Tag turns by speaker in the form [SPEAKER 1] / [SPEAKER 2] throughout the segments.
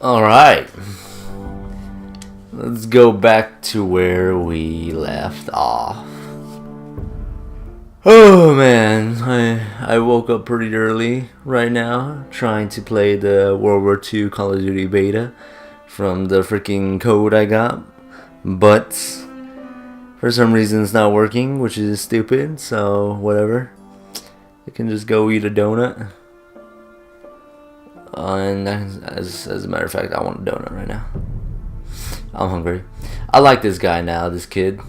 [SPEAKER 1] Alright. Let's go back to where we left off. Oh man, I woke up pretty early right now trying to play the World War II Call of Duty beta from the freaking code I got, but for some reason it's not working, which is stupid, so whatever. I can just go eat a donut. And as a matter of fact, I want a donut right now. I'm hungry. I like this guy now, this kid.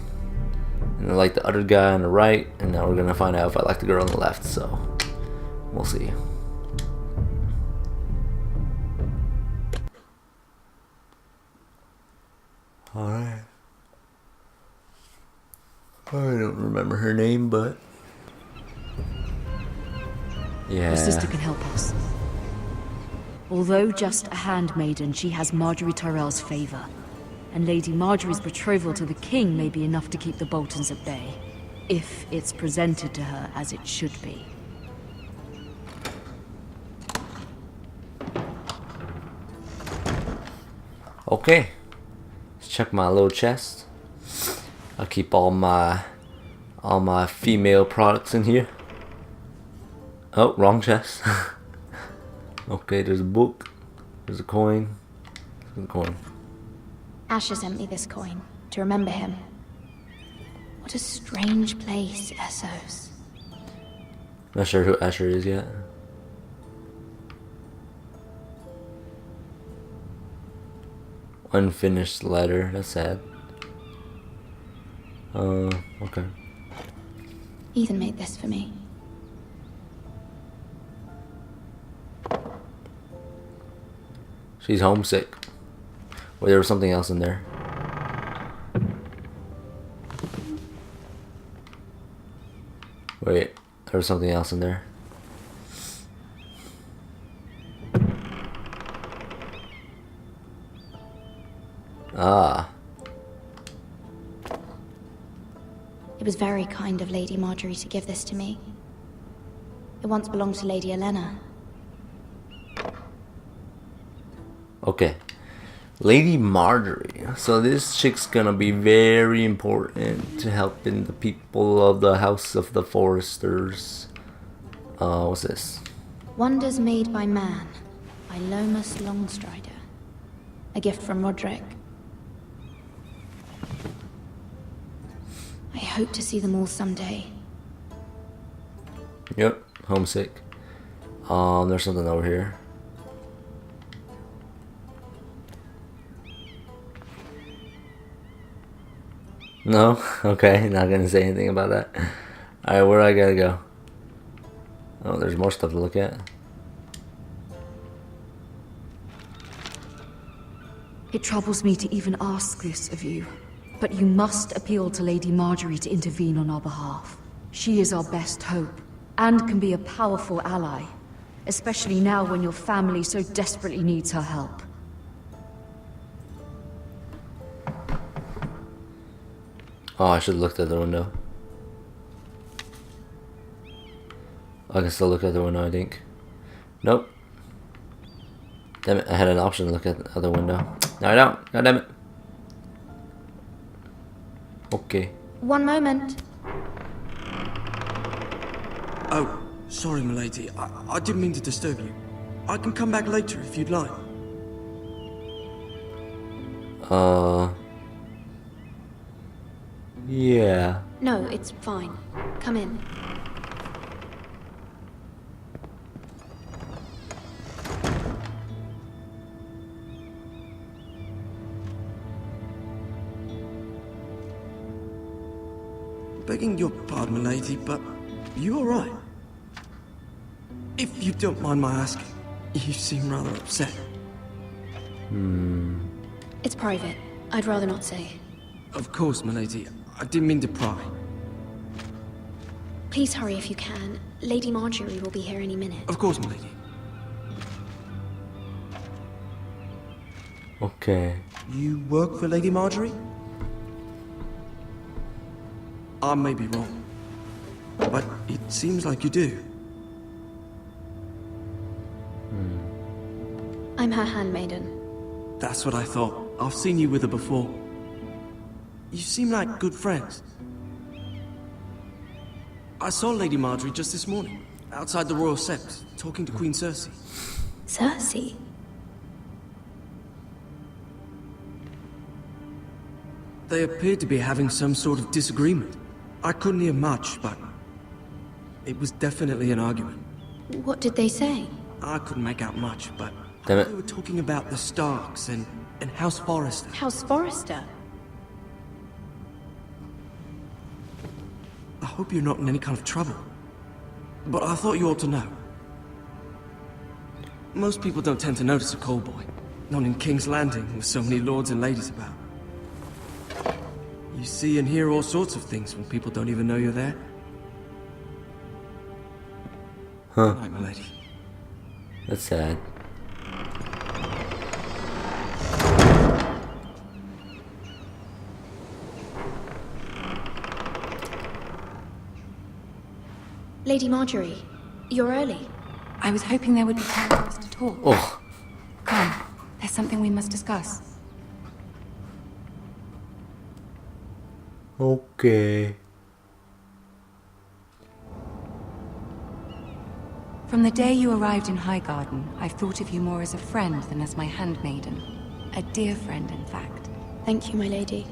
[SPEAKER 1] And I like the other guy on the right. And now we're gonna find out if I like the girl on the left. So, we'll see. Alright. I don't remember her name, but... yeah.
[SPEAKER 2] Your sister can help us. Although just a handmaiden, she has Marjorie Tyrell's favor. And Lady Marjorie's betrothal to the king may be enough to keep the Boltons at bay. If it's presented to her as it should be.
[SPEAKER 1] Okay. Let's check my little chest. I'll keep all my female products in here. Oh, wrong chest. Okay, there's a book. There's a coin. There's a coin.
[SPEAKER 3] Asher sent me this coin to remember him. What a strange place, Essos.
[SPEAKER 1] Not sure who Asher is yet. Unfinished letter. That's sad. Okay.
[SPEAKER 3] Ethan made this for me.
[SPEAKER 1] She's homesick. Wait, there was something else in there. Wait, there was something else in there. Ah.
[SPEAKER 3] It was very kind of Lady Marjorie to give this to me. It once belonged to Lady Elena.
[SPEAKER 1] Okay. Lady Marjorie. So this chick's gonna be very important to helping the people of the House of the Foresters. What's this?
[SPEAKER 3] Wonders Made by Man by Lomas Longstrider. A gift from Roderick. I hope to see them all someday.
[SPEAKER 1] Yep, homesick. There's something over here. No? Okay, not gonna say anything about that. Alright, where do I gotta go? Oh, there's more stuff to look at.
[SPEAKER 2] It troubles me to even ask this of you, but you must appeal to Lady Marjorie to intervene on our behalf. She is our best hope, and can be a powerful ally, especially now when your family so desperately needs her help.
[SPEAKER 1] Oh, I should have looked at the window. I can still look at the window, I think. Nope. Damn it, I had an option to look at the other window. No, I don't. God damn it. Okay.
[SPEAKER 3] One moment.
[SPEAKER 4] Oh, sorry, milady. I didn't mean to disturb you. I can come back later if you'd like.
[SPEAKER 1] Yeah.
[SPEAKER 3] No, it's fine. Come in.
[SPEAKER 4] Begging your pardon, milady, but you alright? If you don't mind my asking, you seem rather upset.
[SPEAKER 3] It's private. I'd rather not say.
[SPEAKER 4] Of course, milady. I didn't mean to pry.
[SPEAKER 3] Please hurry if you can. Lady Marjorie will be here any minute.
[SPEAKER 4] Of course, milady.
[SPEAKER 1] Okay.
[SPEAKER 4] You work for Lady Marjorie? I may be wrong, but it seems like you do.
[SPEAKER 3] I'm her handmaiden.
[SPEAKER 4] That's what I thought. I've seen you with her before. You seem like good friends. I saw Lady Marjorie just this morning, outside the Royal Sept, talking to Queen Cersei.
[SPEAKER 3] Cersei?
[SPEAKER 4] They appeared to be having some sort of disagreement. I couldn't hear much, but it was definitely an argument.
[SPEAKER 3] What did they say?
[SPEAKER 4] I couldn't make out much, but
[SPEAKER 1] Damn it.
[SPEAKER 4] they were talking about the Starks and House Forrester.
[SPEAKER 3] House Forrester?
[SPEAKER 4] I hope you're not in any kind of trouble. But I thought you ought to know. Most people don't tend to notice a call boy. Not in King's Landing, with so many lords and ladies about. You see and hear all sorts of things when people don't even know you're there.
[SPEAKER 1] Huh.
[SPEAKER 4] Good night, my lady.
[SPEAKER 1] That's sad.
[SPEAKER 3] Lady Marjorie, you're early.
[SPEAKER 5] I was hoping there would be time for us to talk.
[SPEAKER 1] Oh,
[SPEAKER 5] Come, there's something we must discuss.
[SPEAKER 1] okay.
[SPEAKER 5] From the day you arrived in Highgarden, I've thought of you more as a friend than as my handmaiden. A dear friend, in fact.
[SPEAKER 3] Thank you, my lady.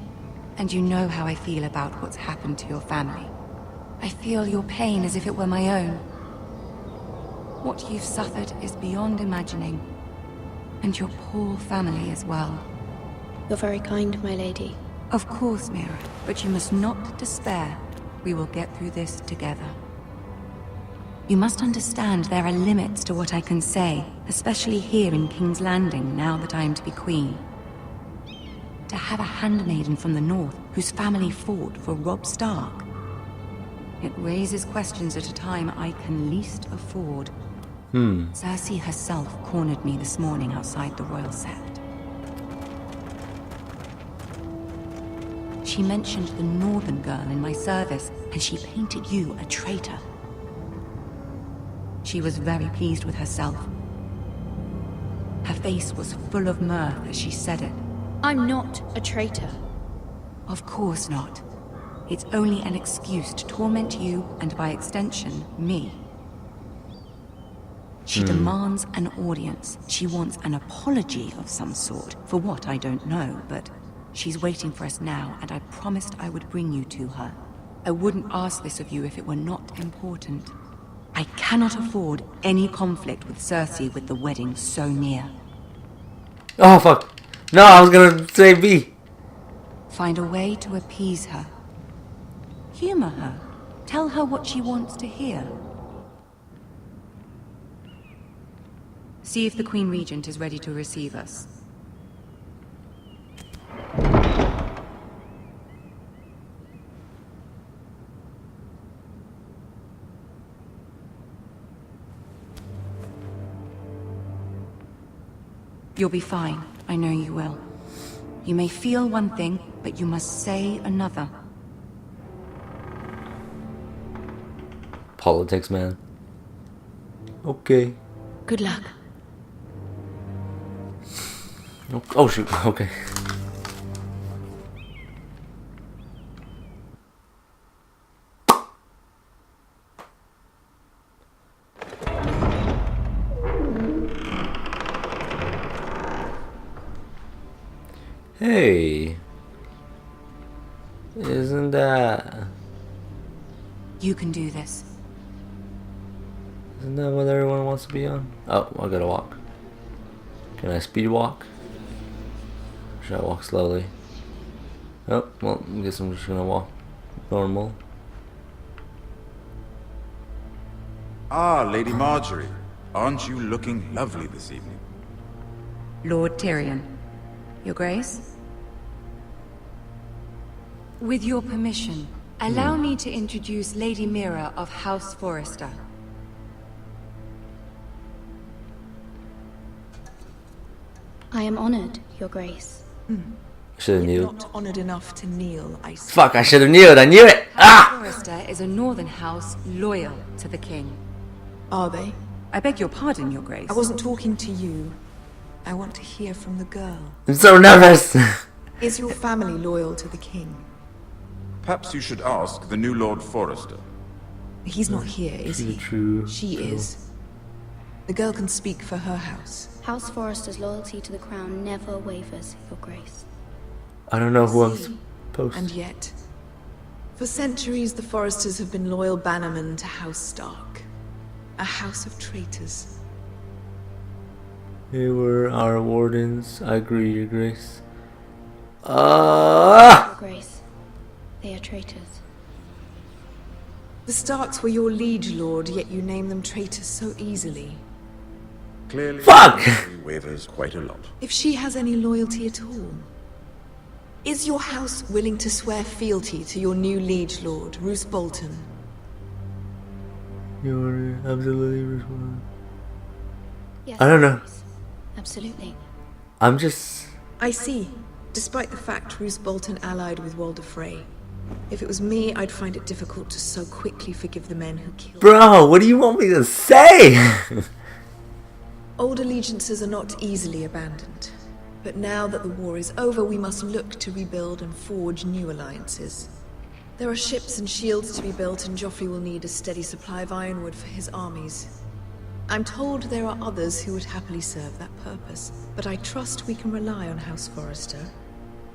[SPEAKER 5] And you know how I feel about what's happened to your family. I feel your pain as if it were my own. What you've suffered is beyond imagining. And your poor family as well.
[SPEAKER 3] You're very kind, my lady.
[SPEAKER 5] Of course, Mira, but you must not despair. We will get through this together. You must understand there are limits to what I can say, especially here in King's Landing, now that I am to be queen. To have a handmaiden from the north whose family fought for Robb Stark. It raises questions at a time I can least afford. Cersei herself cornered me this morning outside the Royal Sept. She mentioned the northern girl in my service, and she painted you a traitor. She was very pleased with herself. Her face was full of mirth as she said it.
[SPEAKER 3] I'm not a traitor.
[SPEAKER 5] Of course not. It's only an excuse to torment you, and by extension, me. She demands an audience. She wants an apology of some sort, for what I don't know, but she's waiting for us now, and I promised I would bring you to her. I wouldn't ask this of you if it were not important. I cannot afford any conflict with Cersei with the wedding so near.
[SPEAKER 1] Oh, fuck. No, I was gonna say B.
[SPEAKER 5] Find a way to appease her. Humor her. Tell her what she wants to hear. See if the Queen Regent is ready to receive us. You'll be fine. I know you will. You may feel one thing, but you must say another.
[SPEAKER 1] Politics, man. Okay.
[SPEAKER 3] Good luck.
[SPEAKER 1] Oh, shoot. Okay. Hey. Isn't that...
[SPEAKER 5] You can do this.
[SPEAKER 1] Isn't that what everyone wants to be on? Oh, I gotta walk. Can I speed walk? Or should I walk slowly? Oh, well, I guess I'm just gonna walk normal.
[SPEAKER 6] Ah, Lady Marjorie. Aren't you looking lovely this evening?
[SPEAKER 5] Lord Tyrion. Your Grace? With your permission, allow me to introduce Lady Mira of House Forrester.
[SPEAKER 3] I am honored, Your Grace.
[SPEAKER 1] Should have kneeled.
[SPEAKER 7] Not honored enough to kneel, I see.
[SPEAKER 1] Fuck, I should have kneeled. I knew it! Ah!
[SPEAKER 5] Forrester is a northern house loyal to the king.
[SPEAKER 7] Are they?
[SPEAKER 5] I beg your pardon, Your Grace.
[SPEAKER 7] I wasn't talking to you. I want to hear from the girl.
[SPEAKER 1] I'm so nervous.
[SPEAKER 7] Is your family loyal to the king?
[SPEAKER 6] Perhaps you should ask the new Lord Forrester.
[SPEAKER 7] He's not here, is he?
[SPEAKER 1] True.
[SPEAKER 7] She is. The girl can speak for her house.
[SPEAKER 3] House Forrester's loyalty to the crown never wavers, Your Grace.
[SPEAKER 1] I don't know who I'm
[SPEAKER 7] See?
[SPEAKER 1] supposed
[SPEAKER 7] And
[SPEAKER 1] to.
[SPEAKER 7] yet, for centuries the Forresters have been loyal bannermen to House Stark. A house of traitors.
[SPEAKER 1] They were our wardens. I agree, Your Grace.
[SPEAKER 3] Your Grace, they are traitors.
[SPEAKER 7] The Starks were your liege lord, yet you name them traitors so easily.
[SPEAKER 6] Clearly,
[SPEAKER 1] Fuck!
[SPEAKER 6] she wavers quite a lot.
[SPEAKER 7] If she has any loyalty at all, is your house willing to swear fealty to your new liege lord, Roose Bolton?
[SPEAKER 1] You're absolutely responsible.
[SPEAKER 3] Yes,
[SPEAKER 1] I don't
[SPEAKER 3] Your
[SPEAKER 1] know.
[SPEAKER 3] Grace. Absolutely.
[SPEAKER 1] I'm just.
[SPEAKER 7] I see. Despite the fact Roose Bolton allied with Walder Frey. If it was me, I'd find it difficult to so quickly forgive the men who killed.
[SPEAKER 1] Bro, what do you want me to say?
[SPEAKER 7] Old allegiances are not easily abandoned. But now that the war is over, we must look to rebuild and forge new alliances. There are ships and shields to be built, and Joffrey will need a steady supply of ironwood for his armies. I'm told there are others who would happily serve that purpose, but I trust we can rely on House Forrester.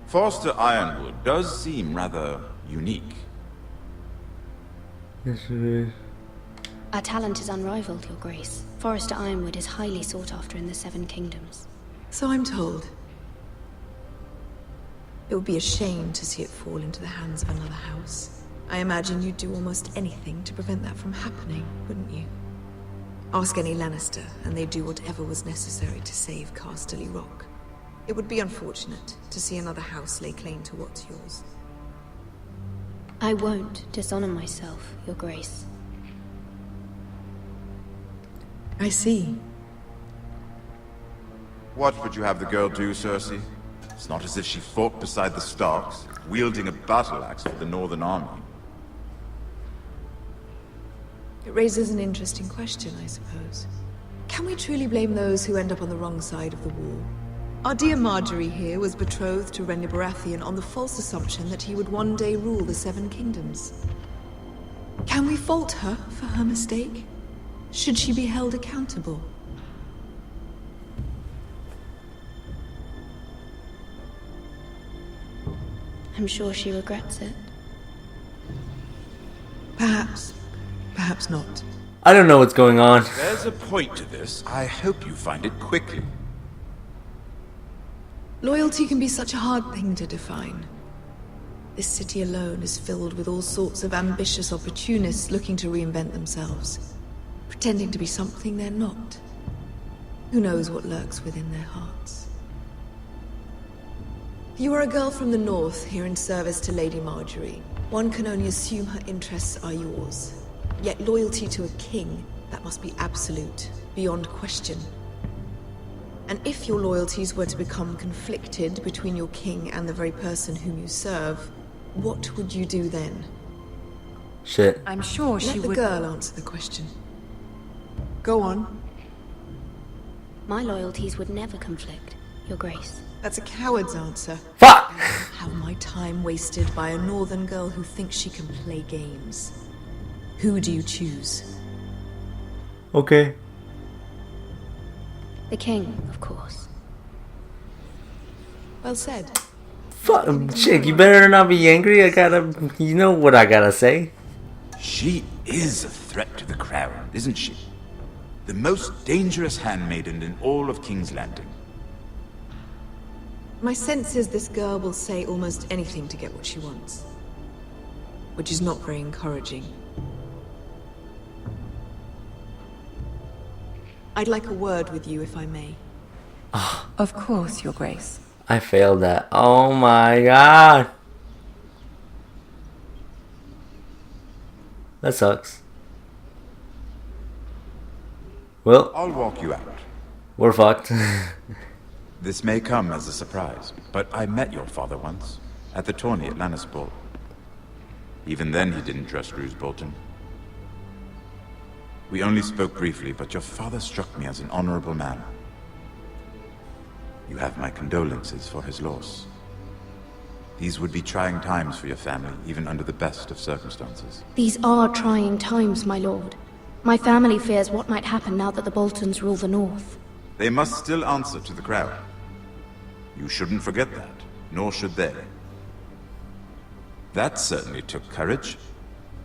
[SPEAKER 6] Forster Ironwood does seem rather unique.
[SPEAKER 1] Yes, it is.
[SPEAKER 3] Our talent is unrivaled, Your Grace. Forrester Ironwood is highly sought after in the Seven Kingdoms.
[SPEAKER 7] So I'm told. It would be a shame to see it fall into the hands of another house. I imagine you'd do almost anything to prevent that from happening, wouldn't you? Ask any Lannister, and they'd do whatever was necessary to save Casterly Rock. It would be unfortunate to see another house lay claim to what's yours.
[SPEAKER 3] I won't dishonor myself, Your Grace.
[SPEAKER 7] I see.
[SPEAKER 6] What would you have the girl do, Cersei? It's not as if she fought beside the Starks, wielding a battle axe for the Northern Army.
[SPEAKER 7] It raises an interesting question, I suppose. Can we truly blame those who end up on the wrong side of the war? Our dear Marjorie here was betrothed to Renly Baratheon on the false assumption that he would one day rule the Seven Kingdoms. Can we fault her for her mistake? Should she be held accountable?
[SPEAKER 3] I'm sure she regrets it.
[SPEAKER 7] Perhaps. Perhaps not.
[SPEAKER 1] I don't know what's going on.
[SPEAKER 6] There's a point to this. I hope you find it quickly.
[SPEAKER 7] Loyalty can be such a hard thing to define. This city alone is filled with all sorts of ambitious opportunists looking to reinvent themselves, pretending to be something they're not. Who knows what lurks within their hearts? You are a girl from the north, here in service to Lady Marjorie. One can only assume her interests are yours. Yet loyalty to a king, that must be absolute, beyond question. And if your loyalties were to become conflicted between your king and the very person whom you serve, what would you do then?
[SPEAKER 1] Shit.
[SPEAKER 5] I'm sure she
[SPEAKER 7] Let the
[SPEAKER 5] would...
[SPEAKER 7] girl answer the question. Go on.
[SPEAKER 3] My loyalties would never conflict, Your Grace.
[SPEAKER 7] That's a coward's answer.
[SPEAKER 1] Fuck!
[SPEAKER 7] Have my time wasted by a northern girl who thinks she can play games. Who do you choose?
[SPEAKER 1] Okay.
[SPEAKER 3] The king, of course.
[SPEAKER 7] Well said.
[SPEAKER 1] Fuck, chick, you better not be angry. You know what I gotta say.
[SPEAKER 6] She is a threat to the crown, isn't she? The most dangerous handmaiden in all of King's Landing.
[SPEAKER 7] My sense is this girl will say almost anything to get what she wants. Which is not very encouraging. I'd like a word with you, if I may.
[SPEAKER 5] Of course, Your Grace.
[SPEAKER 1] I failed that. Oh my god. That sucks. Well,
[SPEAKER 6] I'll walk you out.
[SPEAKER 1] we're fucked.
[SPEAKER 6] This may come as a surprise, but I met your father once, at the tourney at Lannisport. Even then he didn't trust Roose Bolton. We only spoke briefly, but your father struck me as an honorable man. You have my condolences for his loss. These would be trying times for your family, even under the best of circumstances.
[SPEAKER 3] These are trying times, my lord. My family fears what might happen now that the Boltons rule the North.
[SPEAKER 6] They must still answer to the crown. You shouldn't forget that, nor should they. That certainly took courage.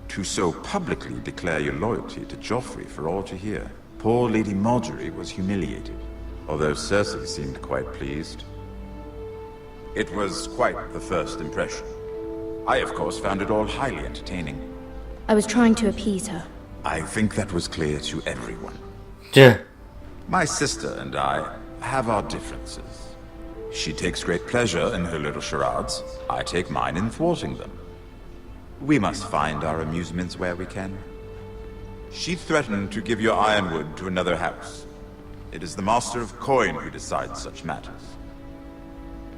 [SPEAKER 6] To so publicly declare your loyalty to Joffrey for all to hear. Poor Lady Margaery was humiliated, although Cersei seemed quite pleased. It was quite the first impression. I, of course, found it all highly entertaining.
[SPEAKER 3] I was trying to appease her.
[SPEAKER 6] I think that was clear to everyone.
[SPEAKER 1] Yeah.
[SPEAKER 6] My sister and I have our differences. She takes great pleasure in her little charades. I take mine in thwarting them. We must find our amusements where we can. She threatened to give your ironwood to another house. It is the Master of Coin who decides such matters.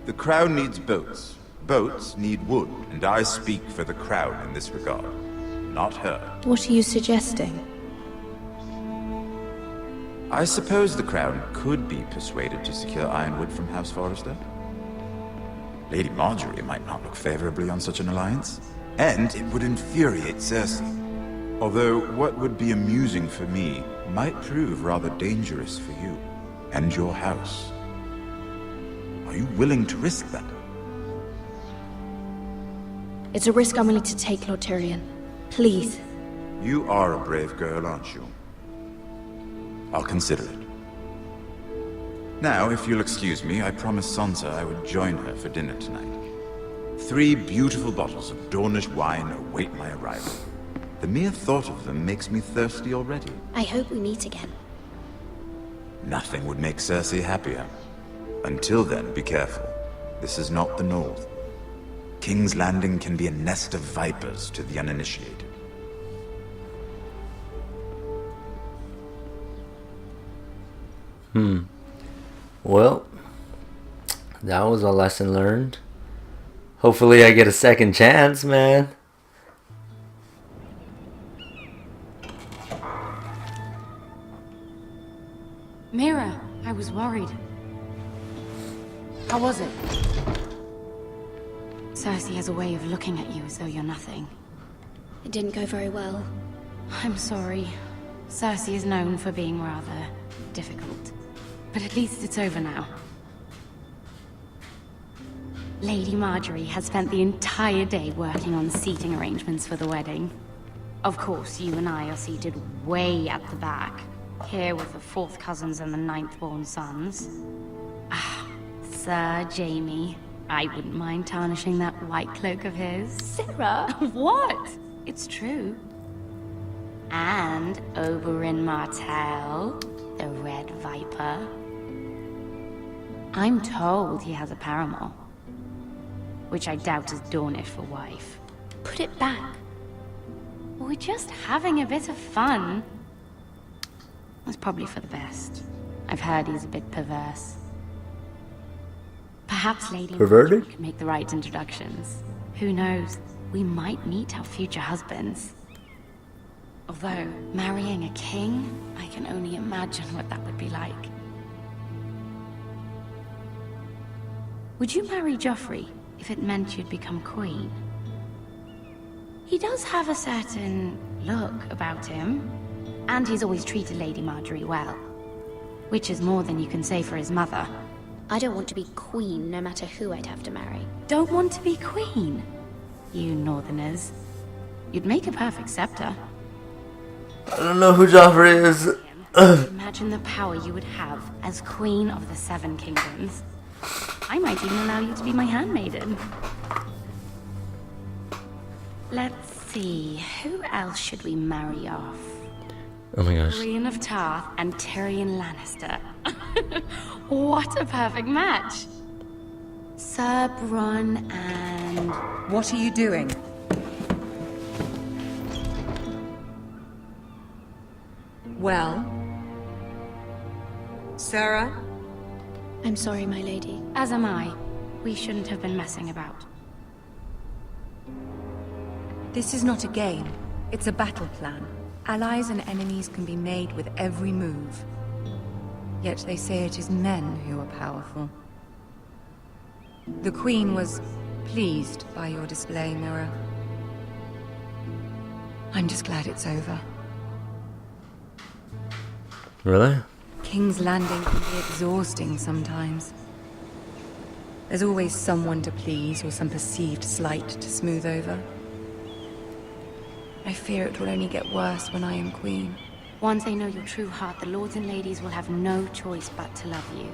[SPEAKER 6] The crown needs boats. Boats need wood, and I speak for the crown in this regard, not her.
[SPEAKER 3] What are you suggesting?
[SPEAKER 6] I suppose the crown could be persuaded to secure ironwood from House Forrester. Lady Margaery might not look favorably on such an alliance, and it would infuriate Cersei. Although what would be amusing for me might prove rather dangerous for you and your house. Are you willing to risk that?
[SPEAKER 3] It's a risk I'm willing to take, Lord Tyrion. Please.
[SPEAKER 6] You are a brave girl, aren't you? I'll consider it. Now, if you'll excuse me, I promised Sansa I would join her for dinner tonight. 3 beautiful bottles of Dornish wine await my arrival. The mere thought of them makes me thirsty already.
[SPEAKER 3] I hope we meet again.
[SPEAKER 6] Nothing would make Cersei happier. Until then, be careful. This is not the North. King's Landing can be a nest of vipers to the uninitiated.
[SPEAKER 1] Well, that was a lesson learned. Hopefully I get a second chance, man.
[SPEAKER 5] Mira, I was worried. How was it? Cersei has a way of looking at you as though you're nothing.
[SPEAKER 3] It didn't go very well.
[SPEAKER 5] I'm sorry. Cersei is known for being rather difficult. But at least it's over now. Lady Margaery has spent the entire day working on seating arrangements for the wedding. Of course, you and I are seated way at the back, here with the 4th cousins and the 9th-born sons. Ah, Sir Jaime. I wouldn't mind tarnishing that white cloak of his.
[SPEAKER 3] Sarah!
[SPEAKER 5] What? It's true. And Oberyn Martell, the Red Viper. I'm told he has a paramour, which I doubt is Dornish for wife.
[SPEAKER 3] Put it back.
[SPEAKER 5] We're just having a bit of fun. It's probably for the best. I've heard he's a bit perverse. Perhaps Lady
[SPEAKER 1] Perverted?
[SPEAKER 5] Margaery can make the right introductions. Who knows? We might meet our future husbands. Although, marrying a king, I can only imagine what that would be like. Would you marry Joffrey if it meant you'd become queen? He does have a certain look about him, and he's always treated Lady Margaery well. Which is more than you can say for his mother.
[SPEAKER 3] I don't want to be queen, no matter who I'd have to marry.
[SPEAKER 5] Don't want to be queen? You northerners. You'd make a perfect scepter.
[SPEAKER 1] I don't know who Joffrey is.
[SPEAKER 5] Imagine the power you would have as Queen of the 7 Kingdoms. I might even allow you to be my handmaiden. Let's see, who else should we marry off?
[SPEAKER 1] Oh my gosh.
[SPEAKER 5] Brienne of Tarth and Tyrion Lannister. What a perfect match! Sir Bronn and...
[SPEAKER 8] What are you doing? Well? Sarah?
[SPEAKER 3] I'm sorry, my lady.
[SPEAKER 5] As am I. We shouldn't have been messing about.
[SPEAKER 8] This is not a game. It's a battle plan. Allies and enemies can be made with every move. Yet they say it is men who are powerful.
[SPEAKER 5] The Queen was pleased by your display, Mira. I'm just glad it's over.
[SPEAKER 1] Really?
[SPEAKER 5] King's Landing can be exhausting sometimes. There's always someone to please or some perceived slight to smooth over. I fear it will only get worse when I am queen.
[SPEAKER 3] Once they know your true heart, the lords and ladies will have no choice but to love you.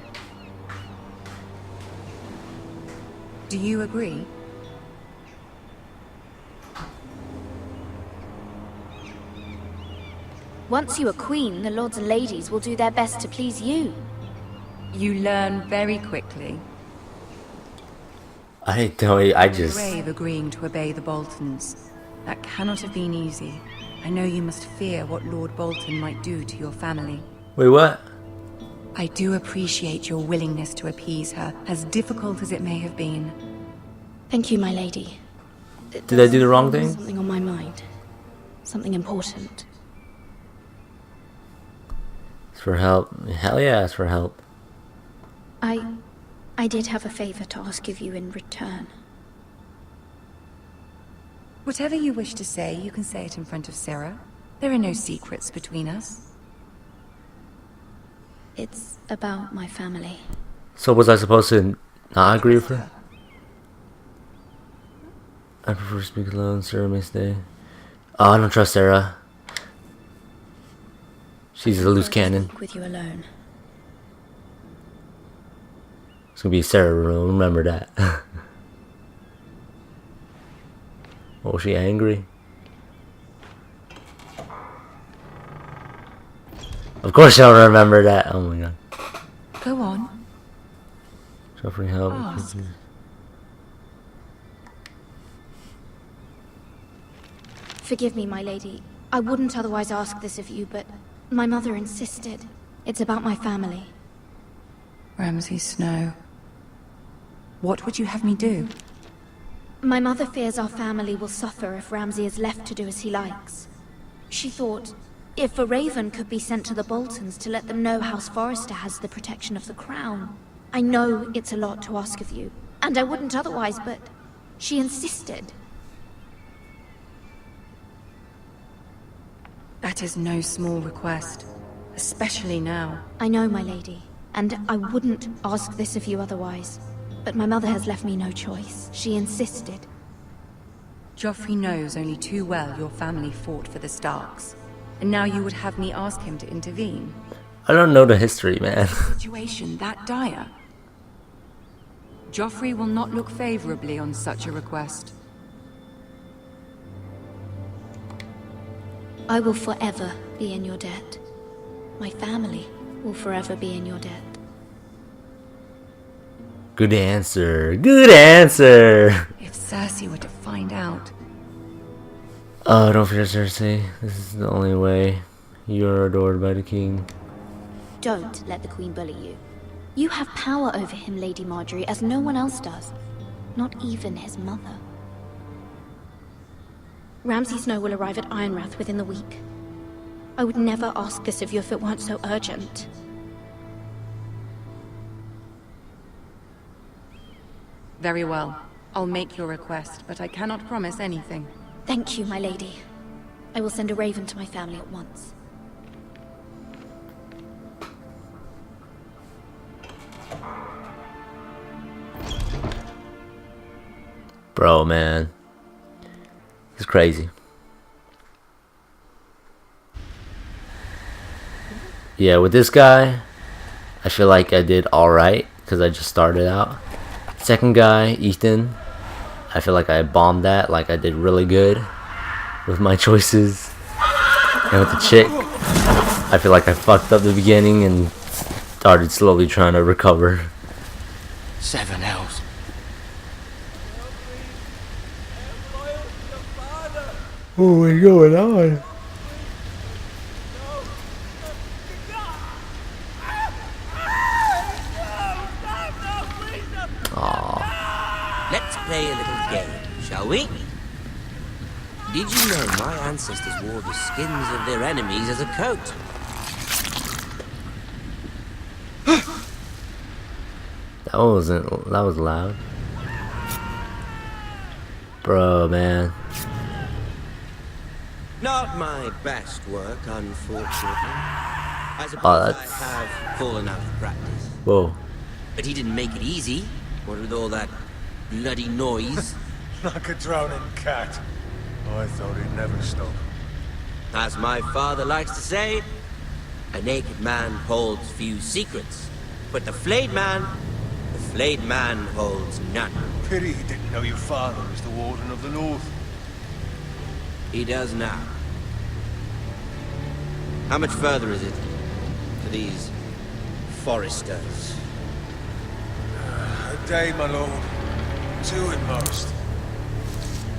[SPEAKER 5] Do you agree?
[SPEAKER 3] Once you are queen, the lords and ladies will do their best to please you.
[SPEAKER 5] You learn very quickly.
[SPEAKER 1] I don't. I just.
[SPEAKER 5] Brave agreeing to obey the Boltons. That cannot have been easy. I know you must fear what Lord Bolton might do to your family.
[SPEAKER 1] Wait, what?
[SPEAKER 5] I do appreciate your willingness to appease her, as difficult as it may have been.
[SPEAKER 3] Thank you, my lady.
[SPEAKER 1] Did I do the wrong thing?
[SPEAKER 3] Something on my mind. Something important.
[SPEAKER 1] It's for help. Hell yeah, it's for help.
[SPEAKER 3] I did have a favor to ask of you in return.
[SPEAKER 5] Whatever you wish to say, you can say it in front of Sarah. There are no secrets between us.
[SPEAKER 3] It's about my family.
[SPEAKER 1] So was I supposed to not agree with her? I prefer to speak alone. Sarah may stay. Oh, I don't trust Sarah. She's a loose cannon.
[SPEAKER 3] Speak with you alone.
[SPEAKER 1] It's gonna be Sarah. Remember that. Oh, was she angry? Of course she'll remember that. Oh my god.
[SPEAKER 5] Go on.
[SPEAKER 1] Suffering help.
[SPEAKER 5] Ask.
[SPEAKER 3] Forgive me, my lady. I wouldn't otherwise ask this of you, but my mother insisted. It's about my family.
[SPEAKER 5] Ramsay Snow. What would you have me do?
[SPEAKER 3] My mother fears our family will suffer if Ramsay is left to do as he likes. She thought, if a raven could be sent to the Boltons to let them know House Forrester has the protection of the crown. I know it's a lot to ask of you, and I wouldn't otherwise, but she insisted.
[SPEAKER 5] That is no small request, especially now.
[SPEAKER 3] I know, my lady, and I wouldn't ask this of you otherwise. But my mother has left me no choice. She insisted.
[SPEAKER 5] Joffrey knows only too well your family fought for the Starks. And now you would have me ask him to intervene.
[SPEAKER 1] I don't know the history, man.
[SPEAKER 5] Situation that dire. Joffrey will not look favorably on such a request.
[SPEAKER 3] I will forever be in your debt. My family will forever be in your debt.
[SPEAKER 1] Good answer. Good answer.
[SPEAKER 5] If Cersei were to find out.
[SPEAKER 1] Oh, don't fear Cersei. This is the only way. You're adored by the king.
[SPEAKER 3] Don't let the Queen bully you. You have power over him, Lady Marjorie, as no one else does. Not even his mother. Ramsay Snow will arrive at Ironrath within the week. I would never ask this of you if it weren't so urgent.
[SPEAKER 5] Very well. I'll make your request, but I cannot promise anything.
[SPEAKER 3] Thank you, my lady. I will send a raven to my family at once.
[SPEAKER 1] Bro, man. It's crazy. Yeah, with this guy, I feel like I did alright, because I just started out. Second guy, Ethan, I feel like I bombed that, like I did really good with my choices. And with the chick, I feel like I fucked up the beginning and started slowly trying to recover.
[SPEAKER 9] 7 Hells.
[SPEAKER 1] What is going on?
[SPEAKER 9] Let's play a little game, shall we? Did you know my ancestors wore the skins of their enemies as a coat?
[SPEAKER 1] That was loud. Bro, man.
[SPEAKER 9] Not my best work, unfortunately. I suppose I have fallen out of practice.
[SPEAKER 1] Whoa.
[SPEAKER 9] But he didn't make it easy. What with all that bloody noise?
[SPEAKER 10] Like a drowning cat. I thought he'd never stop.
[SPEAKER 9] As my father likes to say, a naked man holds few secrets. But the flayed man holds none.
[SPEAKER 10] Pity he didn't know your father was the Warden of the North.
[SPEAKER 9] He does now. How much further is it to these foresters?
[SPEAKER 10] A day, my lord. 2 at most.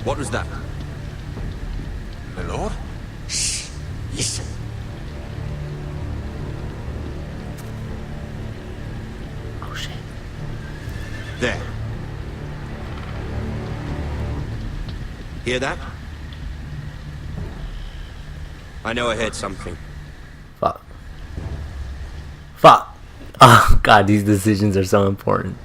[SPEAKER 9] What was that?
[SPEAKER 10] My lord?
[SPEAKER 9] Shh! Listen.
[SPEAKER 1] Oh shit.
[SPEAKER 9] There. Hear that? I know I heard something.
[SPEAKER 1] Fuck. Fuck. Oh god, these decisions are so important.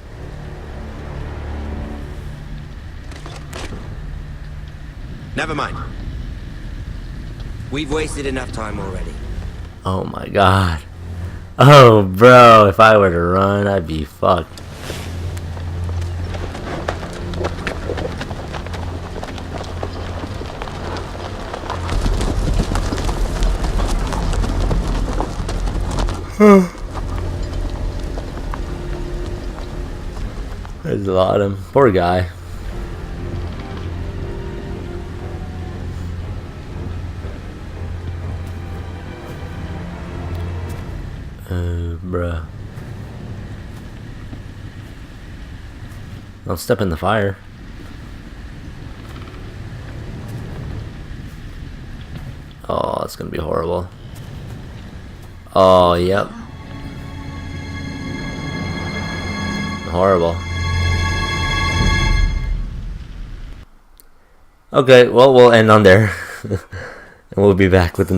[SPEAKER 9] Never mind. We've wasted enough time already.
[SPEAKER 1] Oh my god. Oh bro, if I were to run, I'd be fucked. There's a lot of him. Poor guy. Bruh. Don't step in the fire. Oh, it's gonna be horrible. Oh, yep. Horrible. Okay, well, we'll end on there. And we'll be back with the